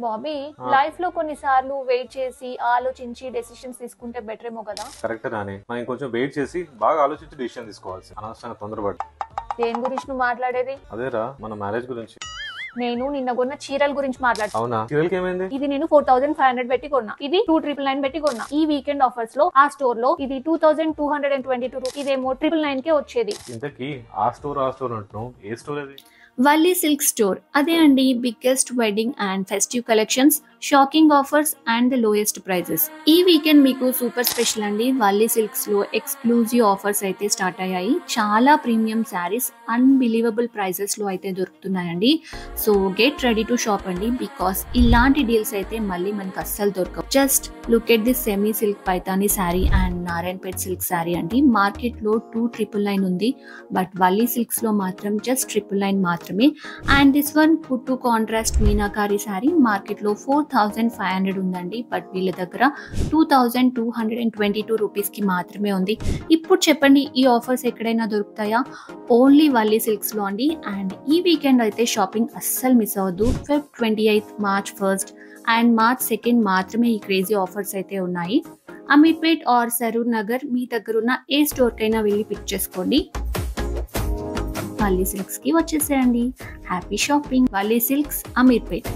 Bobby life లో కొన్నిసార్లు wait చేసి ఆలోచించి డెసిషన్స్ తీసుకుంటే బెటర్ ఏమో కదా. కరెక్ట్ రాని, మనం కొంచెం వెయిట్ చేసి బాగా ఆలోచించి డిసిషన్ తీసుకోవాల్సి, అనవసరంగా తొందరపడి. దేని గురించి నువ్వు మాట్లాడేది? అదేరా మన మ్యారేజ్ గురించి. నేను నిన్న కొన్న చీరల గురించి మాట్లాడుతున్నా. అవునా, చీరలకి ఏమైంది? ఇది నేను 4500 పెట్టి కొన్నా, ఇది 2999 పెట్టి కొన్నా. ఈ వీకెండ్ ఆఫర్స్ లో ఆ స్టోర్ లో ఇది 2222, ఇదేమో 999 కే వచ్చేది. ఇంతకీ ఆ స్టోర్ అంటున్నావు, ఏ స్టోర్ అది? Valli silk store. అదే అండి, biggest wedding and festive collections, shocking offers and the lowest prices. ఈ వీకెండ్ మీకు సూపర్ స్పెషల్ అండి. వల్లీ సిల్క్స్ లో ఎక్స్క్లూజివ్ ఆఫర్స్ అయితే స్టార్ట్ అయ్యాయి. చాలా ప్రీమియం శారీస్ అన్బిలీవబుల్ ప్రైజెస్ లో అయితే దొరుకుతున్నాయండి. So get ready to shop అండి, బికాస్ ఇలాంటి డీల్స్ అయితే మళ్ళీ మనకు అస్సలు దొరకవు. Just look at this semi silk Paithani sari and Narayanpet silk sari అండి. మార్కెట్ లో 2999 ఉంది, బట్ వల్లీ సిల్క్స్ లో మాత్రం జస్ట్ 999 మాత్రమే. అండ్ దిస్ వన్ కుట్టు కాంట్రాస్ట్ మీనాకారి శారీ మార్కెట్ లో 4500 ఉందండి, బట్ వీళ్ళ దగ్గర 2222 రూపీస్ కి మాత్రమే ఉంది. ఇప్పుడు చెప్పండి, ఈ ఆఫర్స్ ఎక్కడైనా దొరుకుతాయా? ఓన్లీ వల్లీ సిల్క్స్ లో అండి. అండ్ ఈ వీకెండ్ అయితే షాపింగ్ అస్సలు మిస్ అవ్వద్దు. Feb 28, March 1st and March 2nd మాత్రమే ఈ క్రేజీ ఆఫర్స్ అయితే ఉన్నాయి. అమీర్పేట్ ఆర్ సరూర్ నగర్ మీ దగ్గర ఉన్న ఏ స్టోర్ కైనా వెళ్ళి పిక్ చేసుకోండి. వల్లీ సిల్క్స్ కి వచ్చేసేయండి. Happy shopping. Valli silks, Ameerpet.